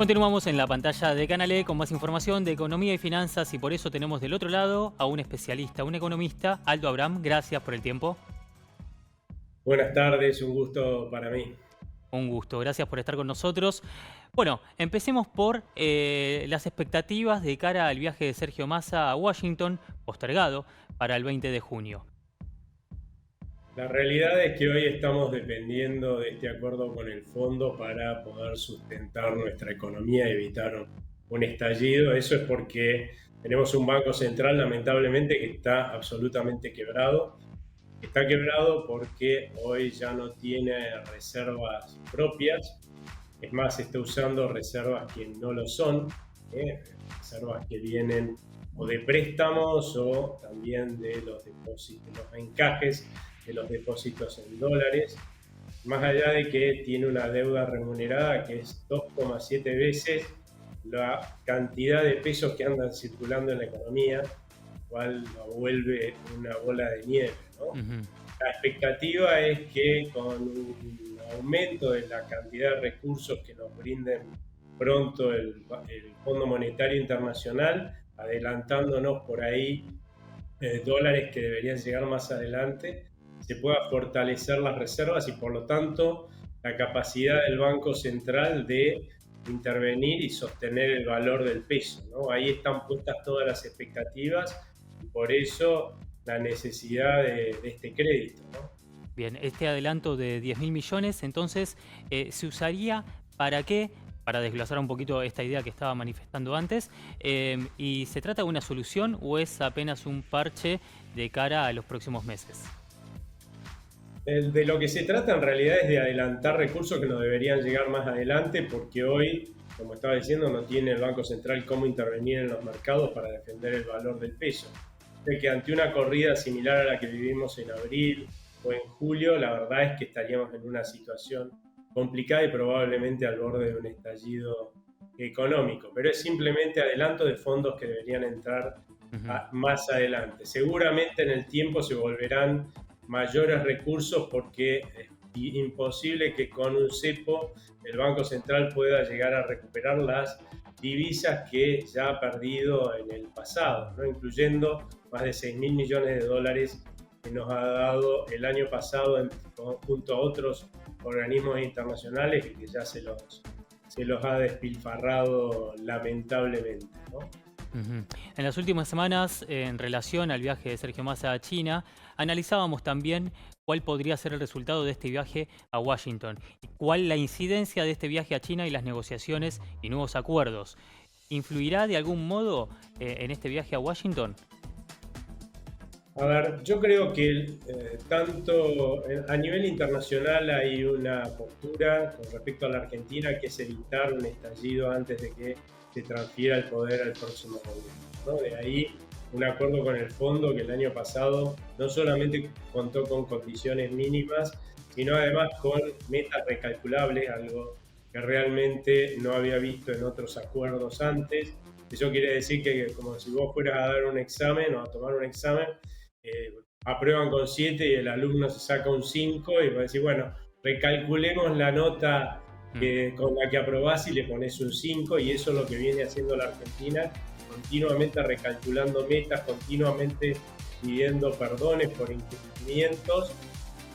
Continuamos en la pantalla de Canal E con más información de economía y finanzas y por eso tenemos del otro lado a un especialista, un economista, Aldo Abraham. Gracias por el tiempo. Buenas tardes, un gusto para mí. Un gusto, gracias por estar con nosotros. Bueno, empecemos por las expectativas de cara al viaje de Sergio Massa a Washington, postergado para el 20 de junio. La realidad es que hoy estamos dependiendo de este acuerdo con el fondo para poder sustentar nuestra economía y evitar un estallido. Eso es porque tenemos un banco central, lamentablemente, que está absolutamente quebrado. Está quebrado porque hoy ya no tiene reservas propias. Es más, está usando reservas que no lo son, reservas que vienen o de préstamos o también de los depósitos, los encajes de los depósitos en dólares, más allá de que tiene una deuda remunerada que es 2,7 veces la cantidad de pesos que andan circulando en la economía, lo cual lo vuelve una bola de nieve, ¿no? Ujú. La expectativa es que con un aumento de la cantidad de recursos que nos brinden pronto el Fondo Monetario Internacional, adelantándonos por ahí dólares que deberían llegar más adelante, se pueda fortalecer las reservas y por lo tanto la capacidad del Banco Central de intervenir y sostener el valor del peso, ¿no? Ahí están puestas todas las expectativas y por eso la necesidad de este crédito, ¿no? Bien, este adelanto de 10.000 millones, entonces, ¿se usaría para qué? Para desglosar un poquito esta idea que estaba manifestando antes. ¿Y se trata de una solución o es apenas un parche de cara a los próximos meses? De lo que se trata en realidad es de adelantar recursos que nos deberían llegar más adelante, porque hoy, como estaba diciendo, no tiene el Banco Central cómo intervenir en los mercados para defender el valor del peso. De que ante una corrida similar a la que vivimos en abril o en julio, la verdad es que estaríamos en una situación complicada y probablemente al borde de un estallido económico, pero es simplemente adelanto de fondos que deberían entrar Ujú. más adelante. Seguramente en el tiempo se volverán mayores recursos porque es imposible que con un cepo el Banco Central pueda llegar a recuperar las divisas que ya ha perdido en el pasado, ¿no? Incluyendo más de 6.000 millones de dólares que nos ha dado el año pasado junto a otros organismos internacionales y que ya se los ha despilfarrado lamentablemente, ¿no? Ujú. En las últimas semanas, en relación al viaje de Sergio Massa a China, analizábamos también cuál podría ser el resultado de este viaje a Washington y cuál la incidencia de este viaje a China y las negociaciones y nuevos acuerdos. ¿Influirá de algún modo en este viaje a Washington? A ver, yo creo que tanto a nivel internacional hay una postura con respecto a la Argentina que es evitar un estallido antes de que se transfiera el poder al próximo gobierno, ¿no? De ahí un acuerdo con el fondo que el año pasado no solamente contó con condiciones mínimas, sino además con metas recalculables, algo que realmente no había visto en otros acuerdos antes. Eso quiere decir que como si vos fueras a dar un examen o a tomar un examen, eh, aprueban con 7 y el alumno se saca un 5 y va a decir, bueno, recalculemos la nota Mm. con la que aprobás y le pones un 5 y eso es lo que viene haciendo la Argentina, continuamente recalculando metas, continuamente pidiendo perdones por incumplimientos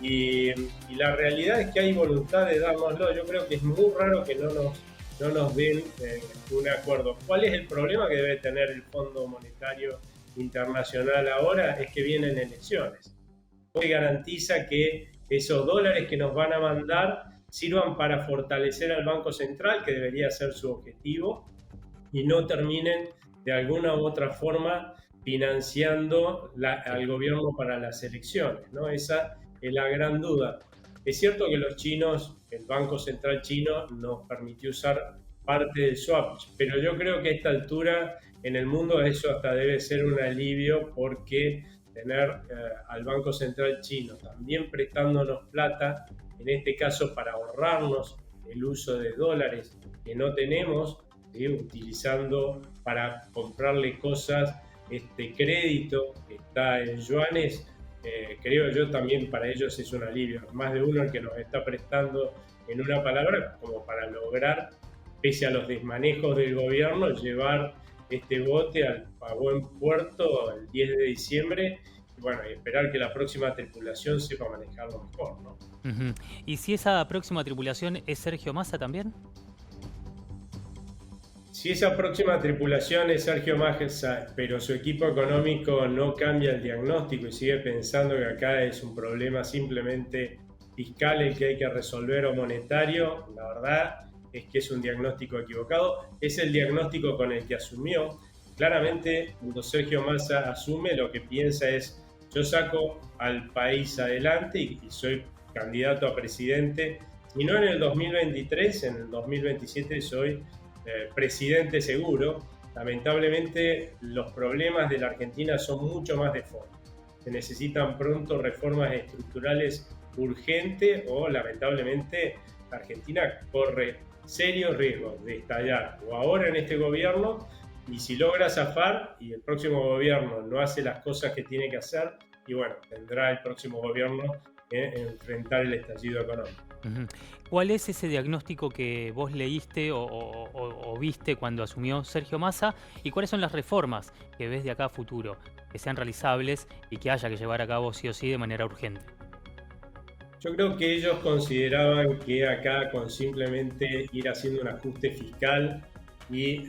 y la realidad es que hay voluntad de dárnoslo. Yo creo que es muy raro que no nos den un acuerdo. ¿Cuál es el problema que debe tener el Fondo Monetario Internacional ahora? Es que vienen elecciones. Hoy garantiza que esos dólares que nos van a mandar sirvan para fortalecer al Banco Central, que debería ser su objetivo, y no terminen de alguna u otra forma financiando Sí. al gobierno para las elecciones, ¿no? Esa es la gran duda. Es cierto que los chinos, el Banco Central chino nos permitió usar parte del swap, pero yo creo que a esta altura en el mundo eso hasta debe ser un alivio porque tener al Banco Central chino también prestándonos plata, en este caso para ahorrarnos el uso de dólares que no tenemos, ¿sí? Utilizando para comprarle cosas este crédito que está en yuanes, creo yo también para ellos es un alivio. Más de uno el que nos está prestando en una palabra como para lograr pese a los desmanejos del gobierno, llevar este bote a buen puerto el 10 de diciembre y bueno, y esperar que la próxima tripulación sepa manejarlo mejor, ¿no? Ujú. ¿Y si esa próxima tripulación es Sergio Massa también? Si esa próxima tripulación es Sergio Massa, pero su equipo económico no cambia el diagnóstico y sigue pensando que acá es un problema simplemente fiscal el que hay que resolver o monetario, la verdad es que es un diagnóstico equivocado. Es el diagnóstico con el que asumió. Claramente, cuando Sergio Massa asume, lo que piensa es: yo saco al país adelante y soy candidato a presidente, y no en el 2023, en el 2027 soy presidente seguro. Lamentablemente, los problemas de la Argentina son mucho más de fondo. Se necesitan pronto reformas estructurales urgentes o, lamentablemente, la Argentina corre serios riesgos de estallar o ahora en este gobierno, y si logra zafar y el próximo gobierno no hace las cosas que tiene que hacer, y bueno, tendrá el próximo gobierno que enfrentar el estallido económico. Ujú. ¿Cuál es ese diagnóstico que vos leíste o viste cuando asumió Sergio Massa? ¿Y cuáles son las reformas que ves de acá a futuro, que sean realizables y que haya que llevar a cabo sí o sí de manera urgente? Yo creo que ellos consideraban que acá con simplemente ir haciendo un ajuste fiscal y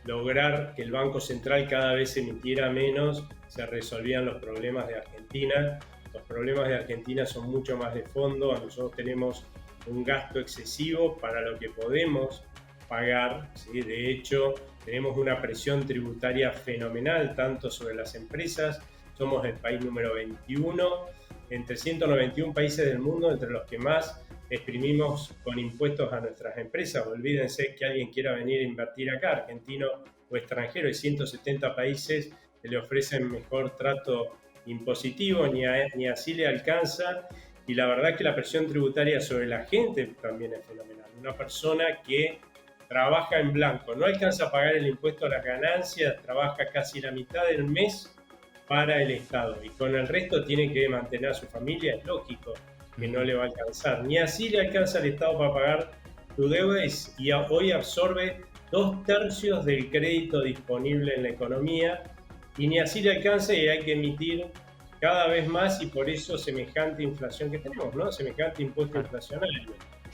lograr que el Banco Central cada vez emitiera menos, se resolvían los problemas de Argentina. Los problemas de Argentina son mucho más de fondo. Nosotros tenemos un gasto excesivo para lo que podemos pagar, ¿sí? De hecho, tenemos una presión tributaria fenomenal, tanto sobre las empresas. Somos el país número 21 entre 191 países del mundo, entre los que más exprimimos con impuestos a nuestras empresas. Olvídense que alguien quiera venir a invertir acá, argentino o extranjero, y 170 países que le ofrecen mejor trato impositivo, ni así le alcanza. Y la verdad es que la presión tributaria sobre la gente también es fenomenal. Una persona que trabaja en blanco, no alcanza a pagar el impuesto a las ganancias, trabaja casi la mitad del mes para el Estado y con el resto tiene que mantener a su familia. Es lógico que no le va a alcanzar, ni así le alcanza al Estado para pagar su deuda, y hoy absorbe 2/3 del crédito disponible en la economía y ni así le alcanza, y hay que emitir cada vez más, y por eso semejante inflación que tenemos, ¿no? Semejante impuesto inflacionario.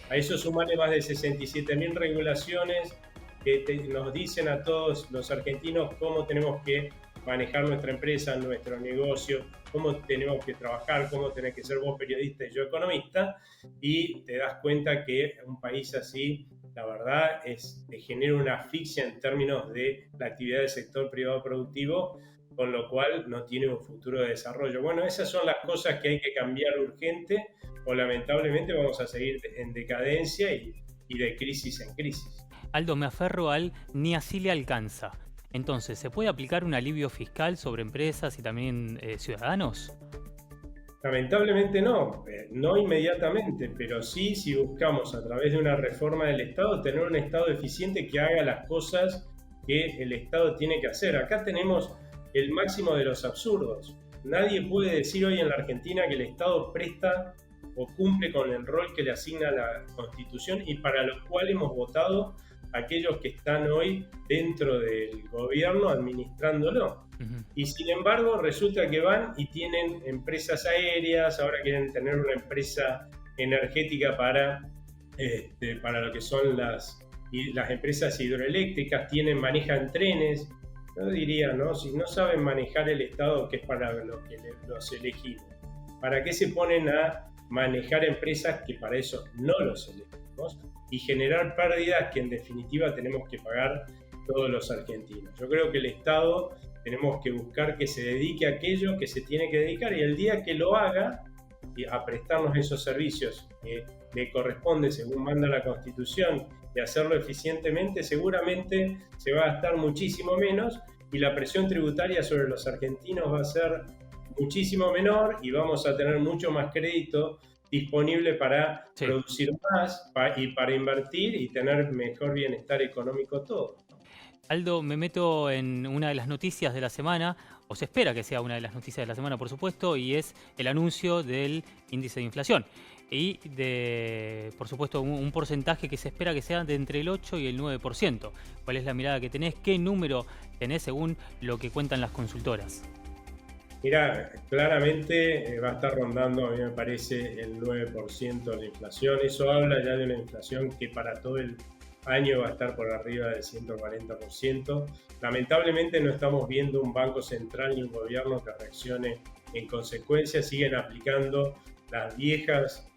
A eso sumarle más de 67.000 regulaciones que nos dicen a todos los argentinos cómo tenemos que manejar nuestra empresa, nuestro negocio, cómo tenemos que trabajar, cómo tenés que ser vos periodista y yo economista, y te das cuenta que un país así, la verdad, te genera una asfixia en términos de la actividad del sector privado productivo, con lo cual no tiene un futuro de desarrollo. Bueno, esas son las cosas que hay que cambiar urgente, o lamentablemente vamos a seguir en decadencia y de crisis en crisis. Aldo, me aferro al ni así le alcanza. Entonces, ¿se puede aplicar un alivio fiscal sobre empresas y también ciudadanos? Lamentablemente no, no inmediatamente, pero sí si buscamos a través de una reforma del Estado tener un Estado eficiente que haga las cosas que el Estado tiene que hacer. Acá tenemos el máximo de los absurdos. Nadie puede decir hoy en la Argentina que el Estado presta o cumple con el rol que le asigna la Constitución y para lo cual hemos votado aquellos que están hoy dentro del gobierno administrándolo. Y sin embargo resulta que van y tienen empresas aéreas, ahora quieren tener una empresa energética para lo que son las empresas hidroeléctricas, manejan trenes. Yo diría, ¿no? Si no saben manejar el Estado, que es para lo que los elegimos, ¿para qué se ponen a manejar empresas que para eso no los elegimos? Y generar pérdidas que en definitiva tenemos que pagar todos los argentinos. Yo creo que el Estado tenemos que buscar que se dedique a aquello que se tiene que dedicar, y el día que lo haga, a prestarnos esos servicios que le corresponde según manda la Constitución, de hacerlo eficientemente, seguramente se va a gastar muchísimo menos y la presión tributaria sobre los argentinos va a ser muchísimo menor y vamos a tener mucho más crédito disponible para producir más y para invertir y tener mejor bienestar económico todo. Aldo, me meto en una de las noticias de la semana. o se espera que sea una de las noticias de la semana, por supuesto, y es el anuncio del índice de inflación. Y por supuesto, un porcentaje que se espera que sea de entre el 8 y el 9%. ¿Cuál es la mirada que tenés? ¿Qué número tenés según lo que cuentan las consultoras? Mira, claramente va a estar rondando, a mí me parece, el 9% de la inflación. Eso habla ya de una inflación que para todo el año va a estar por arriba del 140%. Lamentablemente no estamos viendo un banco central ni un gobierno que reaccione en consecuencia. Siguen aplicando las viejas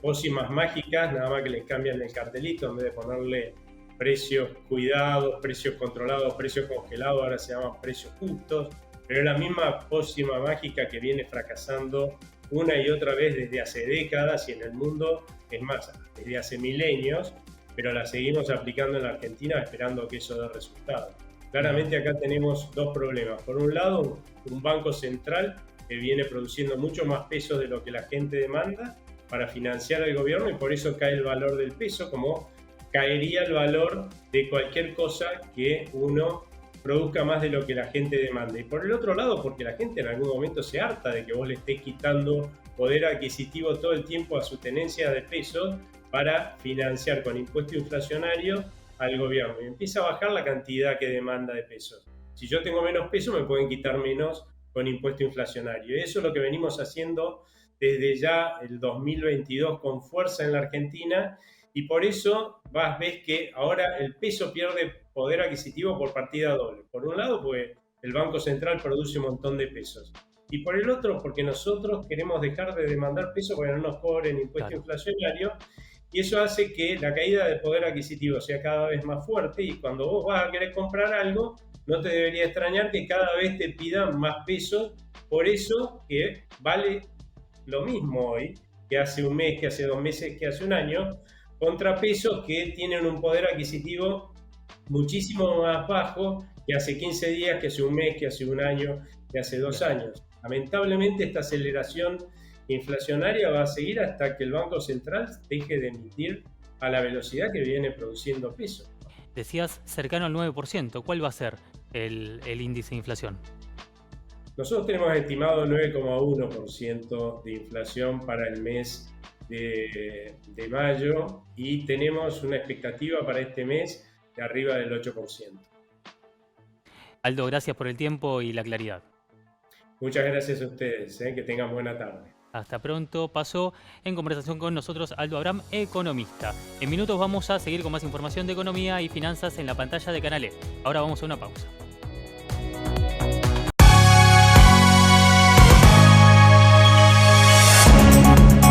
pócimas mágicas, nada más que les cambian el cartelito, en vez de ponerle precios cuidados, precios controlados, precios congelados, ahora se llaman precios justos. Pero es la misma pócima mágica que viene fracasando una y otra vez desde hace décadas y en el mundo, es más, desde hace milenios, pero la seguimos aplicando en la Argentina esperando que eso dé resultados. Claramente acá tenemos dos problemas. Por un lado, un banco central que viene produciendo mucho más peso de lo que la gente demanda para financiar al gobierno y por eso cae el valor del peso, como caería el valor de cualquier cosa que uno produzca más de lo que la gente demanda. Y por el otro lado, porque la gente en algún momento se harta de que vos le estés quitando poder adquisitivo todo el tiempo a su tenencia de pesos para financiar con impuesto inflacionario al gobierno. Y empieza a bajar la cantidad que demanda de pesos. Si yo tengo menos pesos, me pueden quitar menos con impuesto inflacionario. Y eso es lo que venimos haciendo desde ya el 2022 con fuerza en la Argentina. Y por eso ves que ahora el peso pierde poder adquisitivo por partida doble. Por un lado, pues el Banco Central produce un montón de pesos. Y por el otro, porque nosotros queremos dejar de demandar pesos para que no nos cobren impuesto inflacionario. Y eso hace que la caída del poder adquisitivo sea cada vez más fuerte. Y cuando vos vas a querer comprar algo, no te debería extrañar que cada vez te pidan más pesos. Por eso que vale lo mismo hoy que hace un mes, que hace 2 meses, que hace un año, contra pesos que tienen un poder adquisitivo muchísimo más bajo que hace 15 días, que hace un mes, que hace un año, que hace 2 años. Lamentablemente esta aceleración inflacionaria va a seguir hasta que el Banco Central deje de emitir a la velocidad que viene produciendo pesos. Decías cercano al 9%. ¿Cuál va a ser el índice de inflación? Nosotros tenemos estimado 9,1% de inflación para el mes de mayo y tenemos una expectativa para este mes de arriba del 8%. Aldo, gracias por el tiempo y la claridad. Muchas gracias a ustedes, que tengan buena tarde. Hasta pronto. Pasó en conversación con nosotros Aldo Abraham, economista. En minutos vamos a seguir con más información de economía y finanzas en la pantalla de Canal E. Ahora vamos a una pausa.